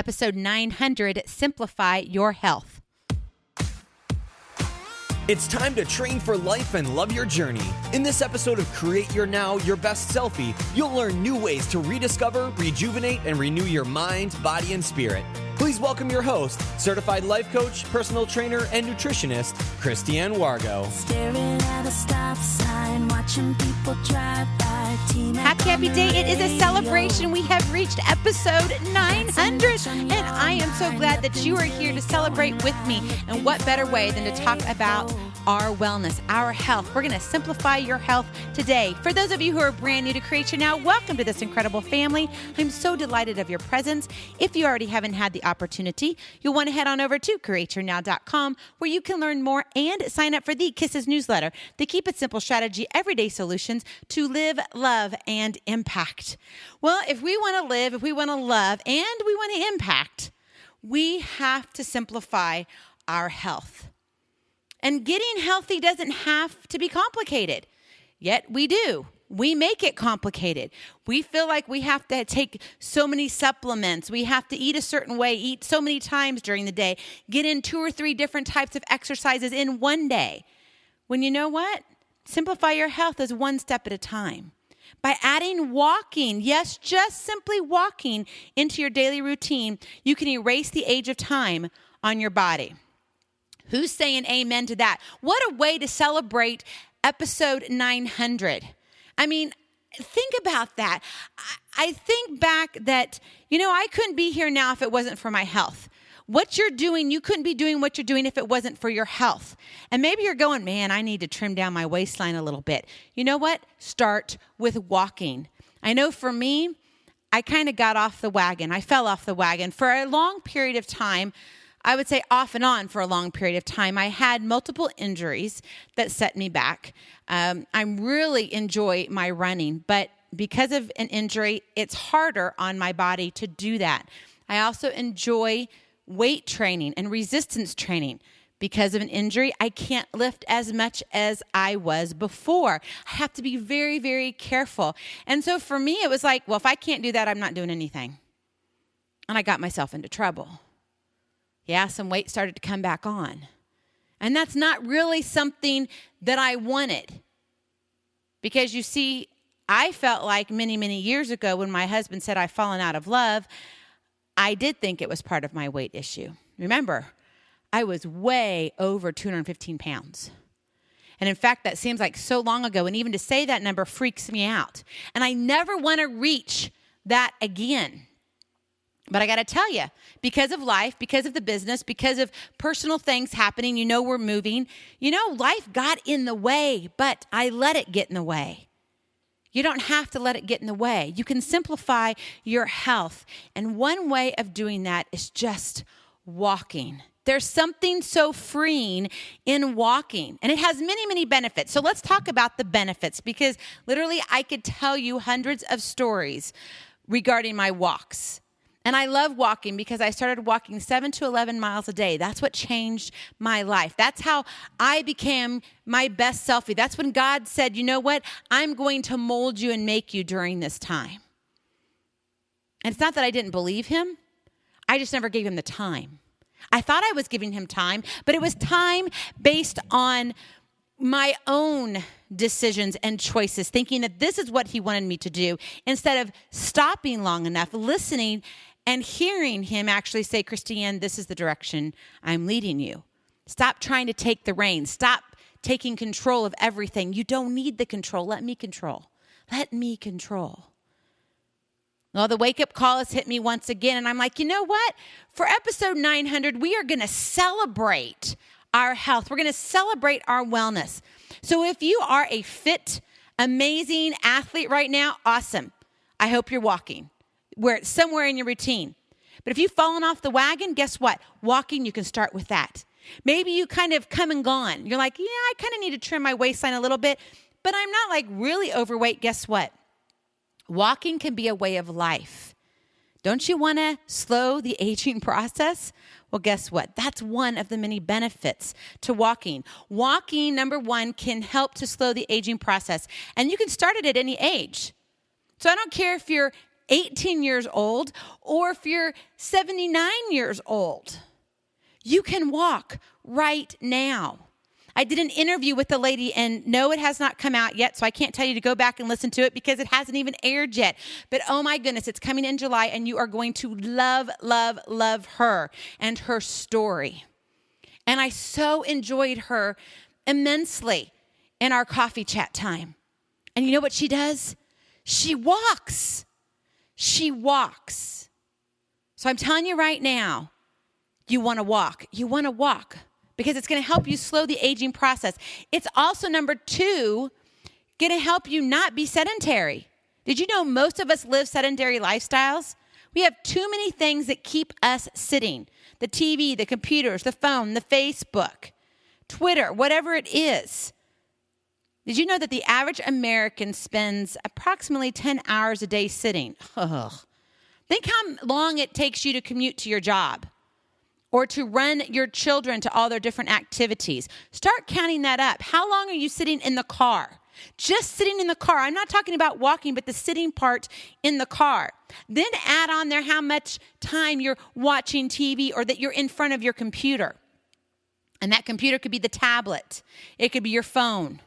episode 900, Simplify Your Health. It's time to train for life and love your journey. In this episode of Create Your Now, Your Best Selfie, you'll learn new ways to rediscover, rejuvenate, and renew your mind, body, and spirit. Please welcome your host, certified life coach, personal trainer, and nutritionist, Christiane Wargo. Staring at a stop sign, watching people drive by. Happy day. It is a celebration. We have reached episode 900, and I am so glad that you are here to celebrate with me. And what better way than to talk about our wellness, our health. We're going to simplify your health today. For those of you who are brand new to Create Your Now, welcome to this incredible family. I'm so delighted of your presence. If you already haven't had the opportunity, you'll want to head on over to createyournow.com, where you can learn more and sign up for the Kisses newsletter, the Keep It Simple Strategy Everyday Solutions to live, love, and impact. Well, if we want to live, if we want to love, and we want to impact, we have to simplify our health. And getting healthy doesn't have to be complicated, yet we do. We make it complicated. We feel like we have to take so many supplements. We have to eat a certain way, eat so many times during the day, get in 2 or 3 different types of exercises in one day. When you know what? Simplify your health is one step at a time. By adding walking, yes, just simply walking into your daily routine, you can erase the age of time on your body. Who's saying amen to that? What a way to celebrate episode 900. I mean, think about that. I think back that, I couldn't be here now if it wasn't for my health. What you're doing, you couldn't be doing what you're doing if it wasn't for your health. And maybe you're going, man, I need to trim down my waistline a little bit. You know what? Start with walking. I know for me, I kind of got off the wagon. I fell off the wagon for a long period of time. I would say off and on for a long period of time. I had multiple injuries that set me back. I really enjoy my running, but because of an injury, it's harder on my body to do that. I also enjoy weight training and resistance training. Because of an injury, I can't lift as much as I was before. I have to be very, very careful. And so for me, it was like, well, if I can't do that, I'm not doing anything. And I got myself into trouble. Yeah, some weight started to come back on. And that's not really something that I wanted. Because you see, I felt like many, many years ago when my husband said I've fallen out of love, I did think it was part of my weight issue. Remember, I was way over 215 pounds. And in fact, that seems like so long ago. And even to say that number freaks me out. And I never want to reach that again. But I got to tell you, because of life, because of the business, because of personal things happening, we're moving, life got in the way, but I let it get in the way. You don't have to let it get in the way. You can simplify your health. And one way of doing that is just walking. There's something so freeing in walking, and it has many, many benefits. So let's talk about the benefits, because literally I could tell you hundreds of stories regarding my walks. And I love walking because I started walking 7 to 11 miles a day. That's what changed my life. That's how I became my best selfie. That's when God said, you know what? I'm going to mold you and make you during this time. And it's not that I didn't believe him. I just never gave him the time. I thought I was giving him time, but it was time based on my own decisions and choices, thinking that this is what he wanted me to do, instead of stopping long enough, listening, and hearing him actually say, Christiane, this is the direction I'm leading you. Stop trying to take the reins. Stop taking control of everything. You don't need the control. Let me control. Let me control. Well, the wake-up call has hit me once again, and I'm like, you know what? For episode 900, we are going to celebrate our health. We're going to celebrate our wellness. So if you are a fit, amazing athlete right now, awesome. I hope you're walking. Where it's somewhere in your routine. But if you've fallen off the wagon, guess what? Walking, you can start with that. Maybe you kind of come and gone. You're like, yeah, I kind of need to trim my waistline a little bit, but I'm not like really overweight. Guess what? Walking can be a way of life. Don't you want to slow the aging process? Well, guess what? That's one of the many benefits to walking. Walking, number one, can help to slow the aging process. And you can start it at any age. So I don't care if you're 18 years old or if you're 79 years old. You can walk right now. I did an interview with the lady, and no, it has not come out yet, so I can't tell you to go back and listen to it because it hasn't even aired yet. But oh my goodness, it's coming in July, and you are going to love, love, love her and her story. And I so enjoyed her immensely in our coffee chat time. And you know what she does? She walks. She walks. So I'm telling you right now, you want to walk. You want to walk because it's going to help you slow the aging process. It's also, number 2, going to help you not be sedentary. Did you know most of us live sedentary lifestyles? We have too many things that keep us sitting. The TV, the computers, the phone, the Facebook, Twitter, whatever it is. Did you know that the average American spends approximately 10 hours a day sitting? Ugh. Think how long it takes you to commute to your job or to run your children to all their different activities. Start counting that up. How long are you sitting in the car? Just sitting in the car. I'm not talking about walking, but the sitting part in the car. Then add on there how much time you're watching TV or that you're in front of your computer. And that computer could be the tablet. It could be your phone.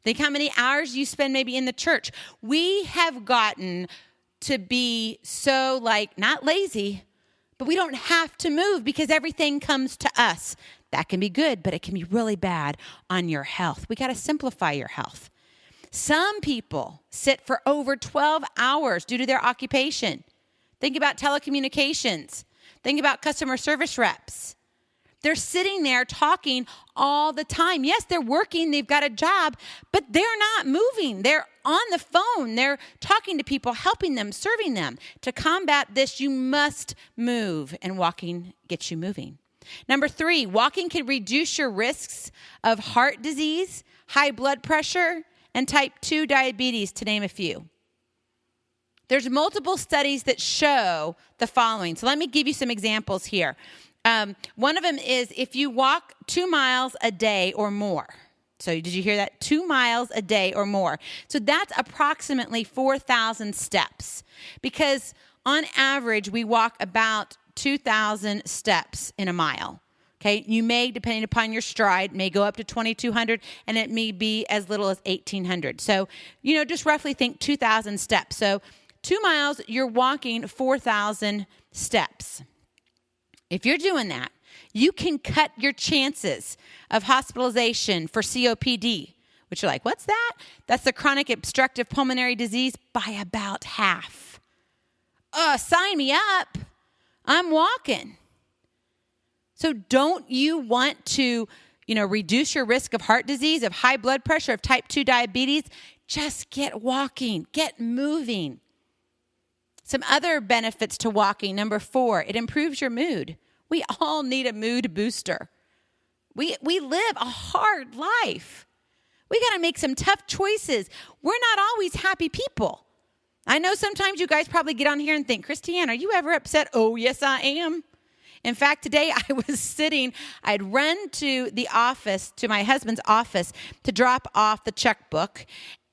Think how many hours you spend maybe in the church. We have gotten to be so not lazy, but we don't have to move because everything comes to us. That can be good, but it can be really bad on your health. We got to simplify your health. Some people sit for over 12 hours due to their occupation. Think about telecommunications. Think about customer service reps. They're sitting there talking all the time. Yes, they're working. They've got a job, but they're not moving. They're on the phone. They're talking to people, helping them, serving them. To combat this, you must move, and walking gets you moving. Number 3, walking can reduce your risks of heart disease, high blood pressure, and type 2 diabetes, to name a few. There's multiple studies that show the following. So let me give you some examples here. One of them is if you walk 2 miles a day or more. So did you hear that? 2 miles a day or more. So that's approximately 4,000 steps because on average, we walk about 2,000 steps in a mile. Okay. You may, depending upon your stride, may go up to 2,200 and it may be as little as 1,800. So, just roughly think 2,000 steps. So 2 miles, you're walking 4,000 steps. If you're doing that, you can cut your chances of hospitalization for COPD, which you're like, what's that? That's the chronic obstructive pulmonary disease, by about half. Sign me up. I'm walking. So don't you want to, reduce your risk of heart disease, of high blood pressure, of type 2 diabetes? Just get walking, get moving. Some other benefits to walking. Number 4, it improves your mood. We all need a mood booster. We live a hard life. We got to make some tough choices. We're not always happy people. I know sometimes you guys probably get on here and think, Christiane, are you ever upset? Oh, yes, I am. In fact, today I was I'd run to the office, to my husband's office, to drop off the checkbook.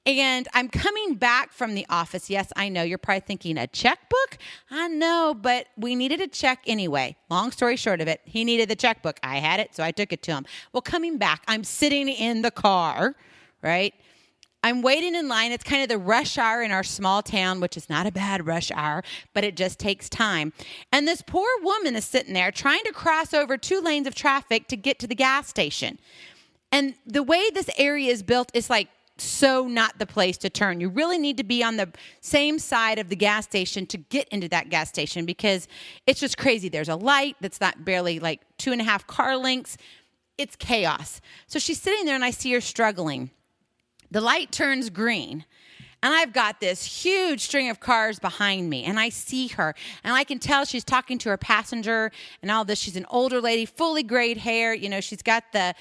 And I'm coming back from the office. Yes, I know. You're probably thinking, a checkbook? I know, but we needed a check anyway. Long story short of it, he needed the checkbook. I had it, so I took it to him. Well, coming back, I'm sitting in the car, right? I'm waiting in line. It's kind of the rush hour in our small town, which is not a bad rush hour, but it just takes time. And this poor woman is sitting there trying to cross over 2 lanes of traffic to get to the gas station. And the way this area is built is so not the place to turn. You really need to be on the same side of the gas station to get into that gas station because it's just crazy. There's a light that's not barely 2.5 car lengths. It's chaos. So she's sitting there and I see her struggling. The light turns green and I've got this huge string of cars behind me and I see her and I can tell she's talking to her passenger and all this. She's an older lady, fully grayed hair. She's got the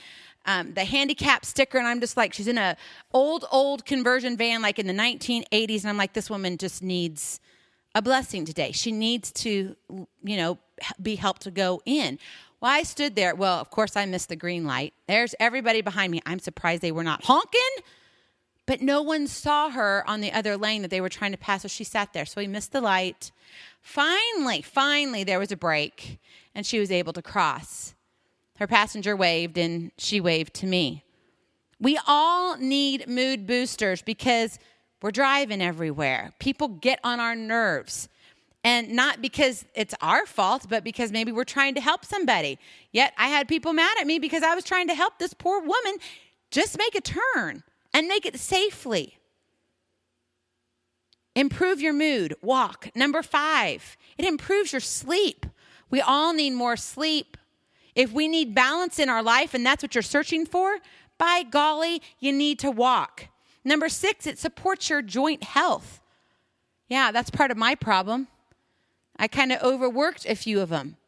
handicap sticker, and I'm just she's in a old conversion van in the 1980s, and I'm like, this woman just needs a blessing today. She needs to, be helped to go in. Well, I stood there. Well, of course, I missed the green light. There's everybody behind me. I'm surprised they were not honking, But no one saw her on the other lane that they were trying to pass, so she sat there. So we missed the light. Finally, there was a break, and she was able to cross. Her passenger waved, and she waved to me. We all need mood boosters because we're driving everywhere. People get on our nerves. And not because it's our fault, but because maybe we're trying to help somebody. Yet I had people mad at me because I was trying to help this poor woman just make a turn and make it safely. Improve your mood. Walk. Number 5, it improves your sleep. We all need more sleep. If we need balance in our life and that's what you're searching for, by golly, you need to walk. Number 6, it supports your joint health. Yeah, that's part of my problem. I kind of overworked a few of them.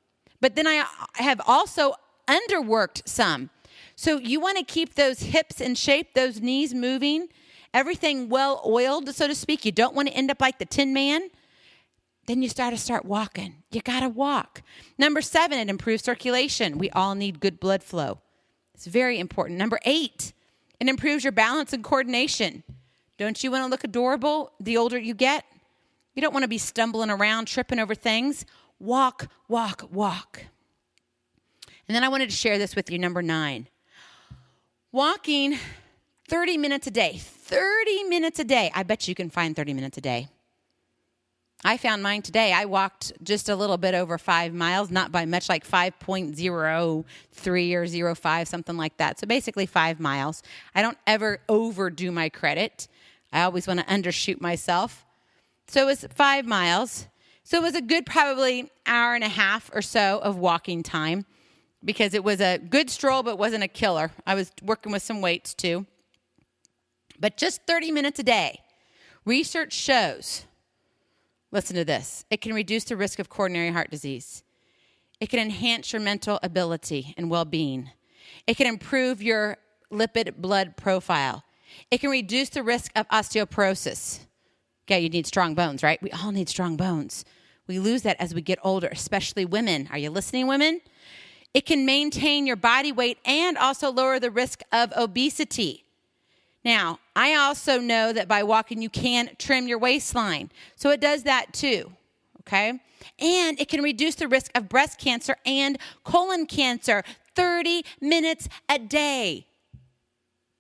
But then I have also underworked some. So you want to keep those hips in shape, those knees moving, everything well oiled, so to speak. You don't want to end up like the Tin Man. Then you start walking. You got to walk. Number 7, it improves circulation. We all need good blood flow. It's very important. Number 8, it improves your balance and coordination. Don't you want to look adorable the older you get? You don't want to be stumbling around, tripping over things. Walk, walk, walk. And then I wanted to share this with you, number 9. Walking 30 minutes a day. 30 minutes a day. I bet you can find 30 minutes a day. I found mine today. I walked just a little bit over 5 miles, not by much, like 5.03 or 05, something like that. So basically 5 miles. I don't ever overdo my credit. I always want to undershoot myself. So it was 5 miles. So it was a good probably hour and a half or so of walking time because it was a good stroll, but wasn't a killer. I was working with some weights too. But just 30 minutes a day. Research shows, listen to this, it can reduce the risk of coronary heart disease. It can enhance your mental ability and well-being. It can improve your lipid blood profile. It can reduce the risk of osteoporosis. Okay, you need strong bones, right? We all need strong bones. We lose that as we get older, especially women. Are you listening, women? It can maintain your body weight and also lower the risk of obesity. Now, I also know that by walking, you can trim your waistline. So it does that too, okay? And it can reduce the risk of breast cancer and colon cancer. 30 minutes a day.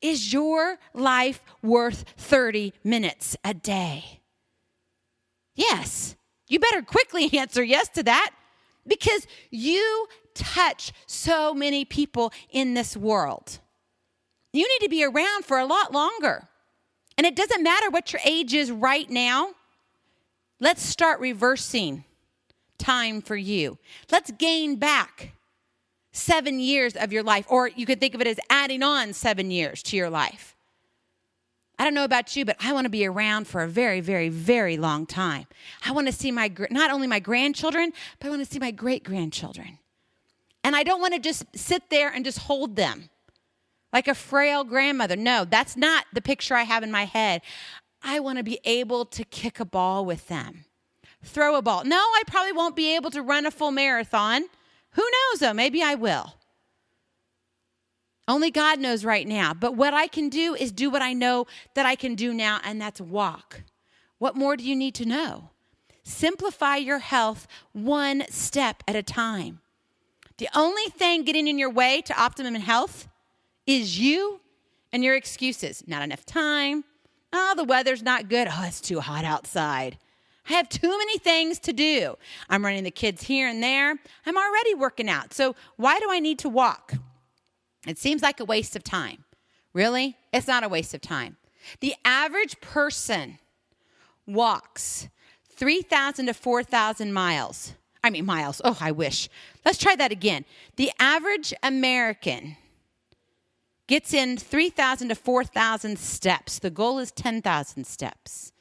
Is your life worth 30 minutes a day? Yes. You better quickly answer yes to that because you touch so many people in this world. You need to be around for a lot longer. And it doesn't matter what your age is right now. Let's start reversing time for you. Let's gain back 7 years of your life, or you could think of it as adding on 7 years to your life. I don't know about you, but I want to be around for a very, very, very long time. I want to see not only my grandchildren, but I want to see my great-grandchildren. And I don't want to just sit there and just hold them like a frail grandmother. No, that's not the picture I have in my head. I want to be able to kick a ball with them, throw a ball. No, I probably won't be able to run a full marathon. Who knows, though? Maybe I will. Only God knows right now. But what I can do is do what I know that I can do now, and that's walk. What more do you need to know? Simplify your health one step at a time. The only thing getting in your way to optimum health is you and your excuses. Not enough time. Oh, the weather's not good. Oh, it's too hot outside. I have too many things to do. I'm running the kids here and there. I'm already working out. So why do I need to walk? It seems like a waste of time. Really? It's not a waste of time. The average person walks 3,000 to 4,000 miles. Miles. Oh, I wish. Let's try that again. The average American gets in 3,000 to 4,000 steps. The goal is 10,000 steps.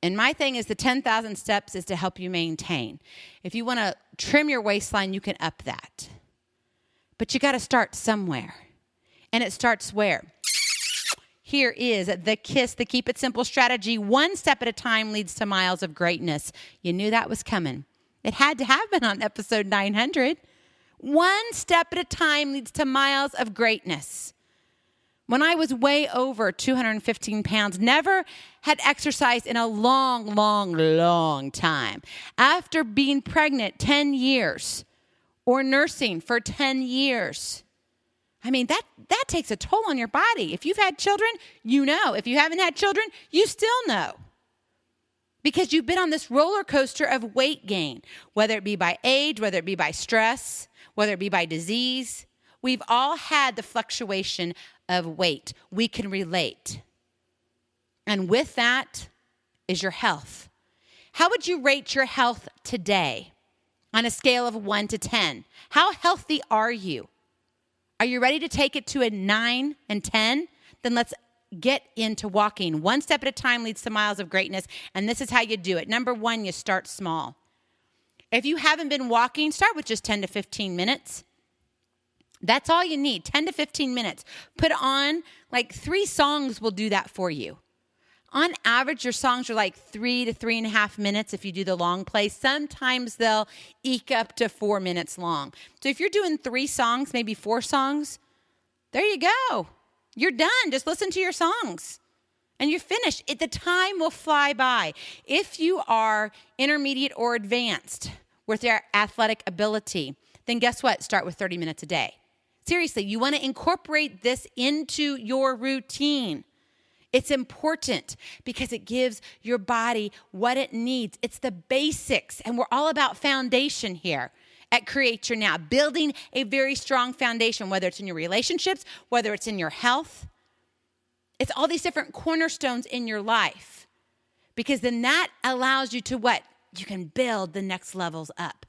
And my thing is the 10,000 steps is to help you maintain. If you want to trim your waistline, you can up that. But you got to start somewhere. And it starts where? Here is the KISS, the Keep It Simple strategy. One step at a time leads to miles of greatness. You knew that was coming. It had to happen on episode 900. One step at a time leads to miles of greatness. When I was way over 215 pounds, never had exercised in a long, long, long time. After being pregnant 10 years or nursing for 10 years, I mean, that takes a toll on your body. If you've had children, you know. If you haven't had children, you still know. Because you've been on this roller coaster of weight gain, whether it be by age, whether it be by stress, whether it be by disease. We've all had the fluctuation of weight. We can relate. And with that is your health. How would you rate your health today on a scale of 1 to 10? How healthy are you? Are you ready to take it to a 9 and 10? Then let's get into walking. One step at a time leads to miles of greatness, and this is how you do it. Number 1, you start small. If you haven't been walking, start with just 10 to 15 minutes. That's all you need, 10 to 15 minutes. Put on, 3 songs will do that for you. On average, your songs are 3 to 3.5 minutes if you do the long play. Sometimes they'll eke up to 4 minutes long. So if you're doing 3 songs, maybe 4 songs, there you go. You're done. Just listen to your songs and you're finished. The time will fly by. If you are intermediate or advanced with your athletic ability, then guess what? Start with 30 minutes a day. Seriously, you want to incorporate this into your routine. It's important because it gives your body what it needs. It's the basics, and we're all about foundation here at Create Your Now, building a very strong foundation, whether it's in your relationships, whether it's in your health. It's all these different cornerstones in your life, because then that allows you to what? You can build the next levels up.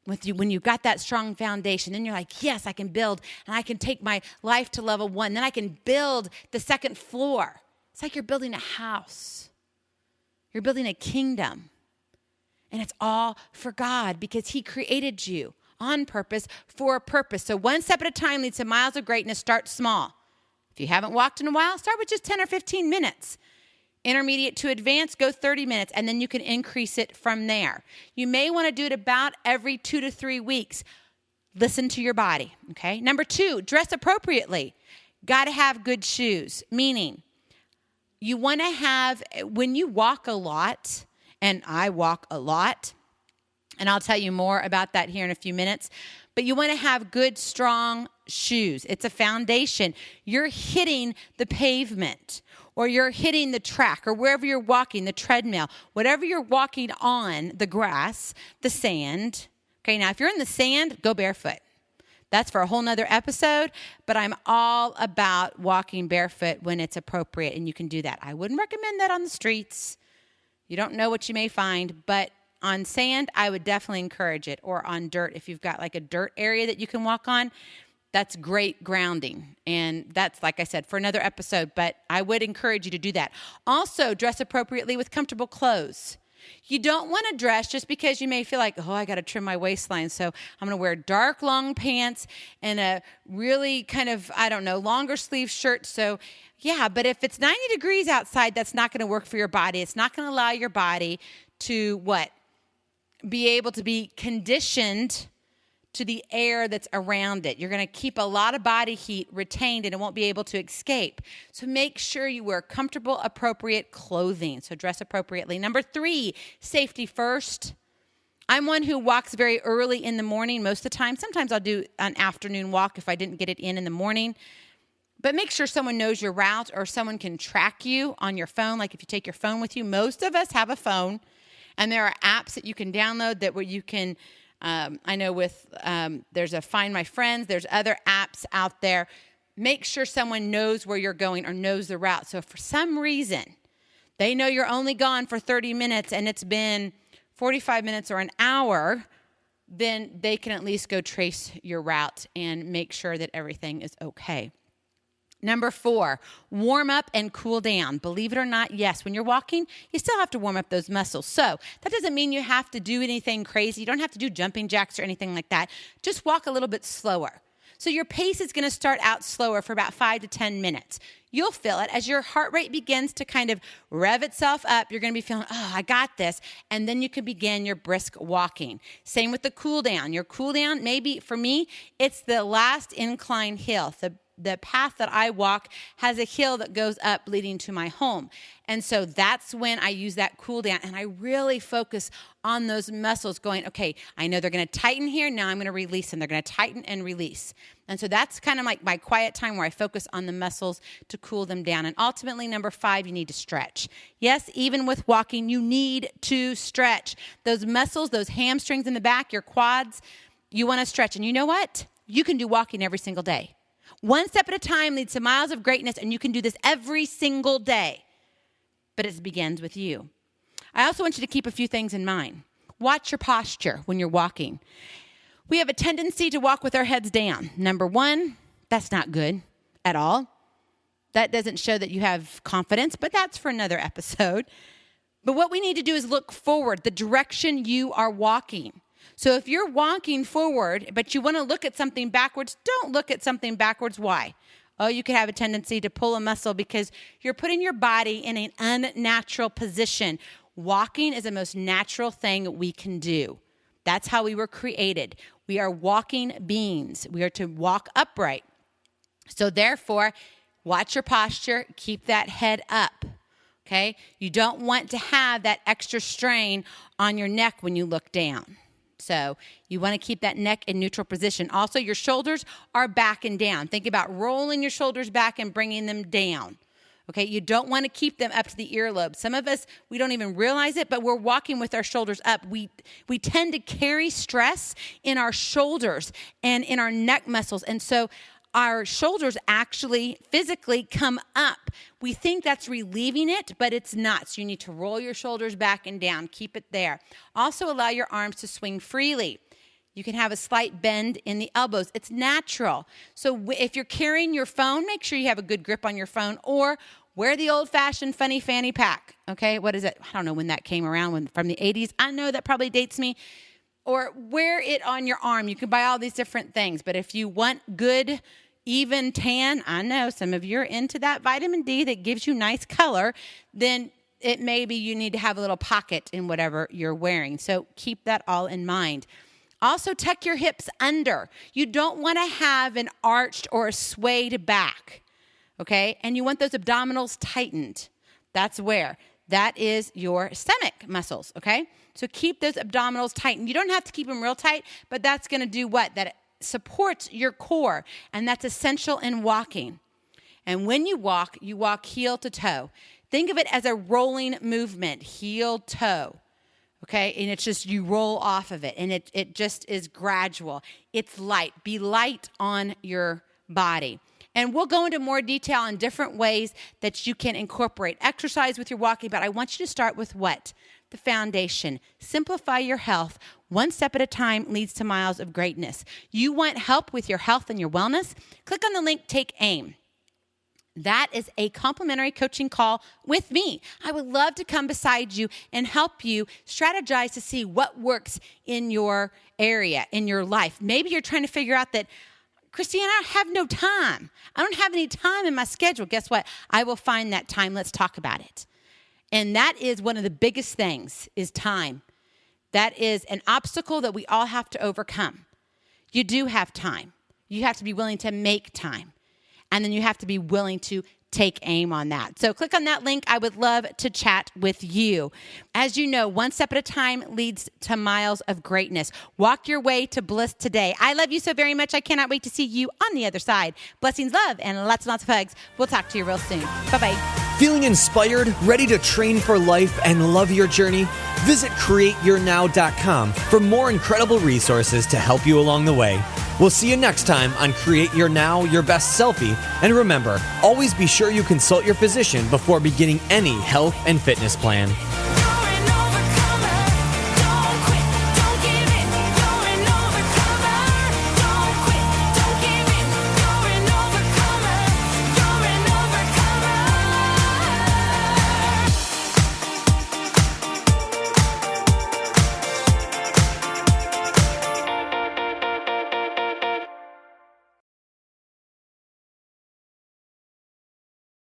When you've got that strong foundation, then you're like, yes, I can build, and I can take my life to level 1. Then I can build the second floor. It's like you're building a house. You're building a kingdom. And it's all for God because he created you on purpose for a purpose. So one step at a time leads to miles of greatness. Start small. If you haven't walked in a while, start with just 10 or 15 minutes. Intermediate to advanced, go 30 minutes, and then you can increase it from there. You may want to do it about every 2 to 3 weeks. Listen to your body, okay? Number 2, dress appropriately. Got to have good shoes, meaning you want to have, when you walk a lot, and I walk a lot, and I'll tell you more about that here in a few minutes, but you want to have good, strong shoes. It's a foundation. You're hitting the pavement, or you're hitting the track, or wherever you're walking, the treadmill, whatever you're walking on, the grass, the sand. Okay, now if you're in the sand, go barefoot. That's for a whole nother episode, but I'm all about walking barefoot when it's appropriate, and you can do that. I wouldn't recommend that on the streets. You don't know what you may find, but on sand, I would definitely encourage it, or on dirt. If you've got like a dirt area that you can walk on, that's great grounding. And that's, like I said, for another episode, but I would encourage you to do that. Also, dress appropriately with comfortable clothes. You don't want to dress just because you may feel like, oh, I got to trim my waistline, so I'm going to wear dark, long pants and a really kind of, longer sleeve shirt. So, yeah, but if it's 90 degrees outside, that's not going to work for your body. It's not going to allow your body to what? Be able to be conditioned to the air that's around it. You're going to keep a lot of body heat retained, and it won't be able to escape. So make sure you wear comfortable, appropriate clothing. So dress appropriately. Number 3, safety first. I'm one who walks very early in the morning most of the time. Sometimes I'll do an afternoon walk if I didn't get it in the morning. But make sure someone knows your route, or someone can track you on your phone. Like if you take your phone with you, most of us have a phone, and there are apps that you can download that where you can, I know there's a Find My Friends, there's other apps out there. Make sure someone knows where you're going or knows the route. So if for some reason they know you're only gone for 30 minutes and it's been 45 minutes or an hour, then they can at least go trace your route and make sure that everything is okay. Number 4, warm up and cool down. Believe it or not, yes, when you're walking, you still have to warm up those muscles. So that doesn't mean you have to do anything crazy. You don't have to do jumping jacks or anything like that. Just walk a little bit slower. So your pace is going to start out slower for about 5 to 10 minutes. You'll feel it as your heart rate begins to kind of rev itself up. You're going to be feeling, oh, I got this. And then you can begin your brisk walking. Same with the cool down. Your cool down, maybe for me, it's the last incline hill. The the path that I walk has a hill that goes up leading to my home. And so that's when I use that cool down and I really focus on those muscles going, okay, I know they're going to tighten here. Now I'm going to release them. They're going to tighten and release. And so that's kind of like my quiet time where I focus on the muscles to cool them down. And ultimately, number 5, you need to stretch. Yes, even with walking, you need to stretch. Those muscles, those hamstrings in the back, your quads, you want to stretch. And you know what? You can do walking every single day. One step at a time leads to miles of greatness, and you can do this every single day. But it begins with you. I also want you to keep a few things in mind. Watch your posture when you're walking. We have a tendency to walk with our heads down. Number 1, that's not good at all. That doesn't show that you have confidence, but that's for another episode. But what we need to do is look forward, the direction you are walking. So if you're walking forward, but you want to look at something backwards, don't look at something backwards. Why? Oh, you could have a tendency to pull a muscle because you're putting your body in an unnatural position. Walking is the most natural thing we can do. That's how we were created. We are walking beings. We are to walk upright. So therefore, watch your posture. Keep that head up, okay? You don't want to have that extra strain on your neck when you look down. So you want to keep that neck in neutral position. Also, your shoulders are back and down. Think about rolling your shoulders back and bringing them down. Okay, you don't want to keep them up to the earlobe. Some of us, we don't even realize it, but we're walking with our shoulders up. We tend to carry stress in our shoulders and in our neck muscles. And so our shoulders actually physically come up. We think that's relieving it, but it's not. So you need to roll your shoulders back and down. Keep it there. Also allow your arms to swing freely. You can have a slight bend in the elbows. It's natural. So if you're carrying your phone, make sure you have a good grip on your phone, or wear the old-fashioned funny fanny pack. Okay, what is it? I don't know when that came around, from the 80s. I know that probably dates me. Or wear it on your arm. You can buy all these different things. But if you want good, even tan, I know some of you are into that vitamin D that gives you nice color, then it may be you need to have a little pocket in whatever you're wearing. So keep that all in mind. Also, tuck your hips under. You don't want to have an arched or a swayed back, okay? And you want those abdominals tightened. That's where. That is your stomach muscles, okay? So keep those abdominals tightened. You don't have to keep them real tight, but that's going to do what? That supports your core, and that's essential in walking. And when you walk heel to toe. Think of it as a rolling movement, heel toe. Okay, and it's just you roll off of it, and it just is gradual. It's light. Be light on your body. And we'll go into more detail on different ways that you can incorporate exercise with your walking, but I want you to start with what? The foundation. Simplify your health. One step at a time leads to miles of greatness. You want help with your health and your wellness? Click on the link, Take Aim. That is a complimentary coaching call with me. I would love to come beside you and help you strategize to see what works in your area, in your life. Maybe you're trying to figure out that, Christine, I have no time. I don't have any time in my schedule. Guess what? I will find that time. Let's talk about it. And that is one of the biggest things is time. That is an obstacle that we all have to overcome. You do have time. You have to be willing to make time. And then you have to be willing to take aim on that. So click on that link. I would love to chat with you. As you know, one step at a time leads to miles of greatness. Walk your way to bliss today. I love you so very much. I cannot wait to see you on the other side. Blessings, love, and lots and lots of hugs. We'll talk to you real soon. Bye-bye. Feeling inspired, ready to train for life and love your journey? Visit CreateYourNow.com for more incredible resources to help you along the way. We'll see you next time on Create Your Now, Your Best Selfie. And remember, always be sure you consult your physician before beginning any health and fitness plan.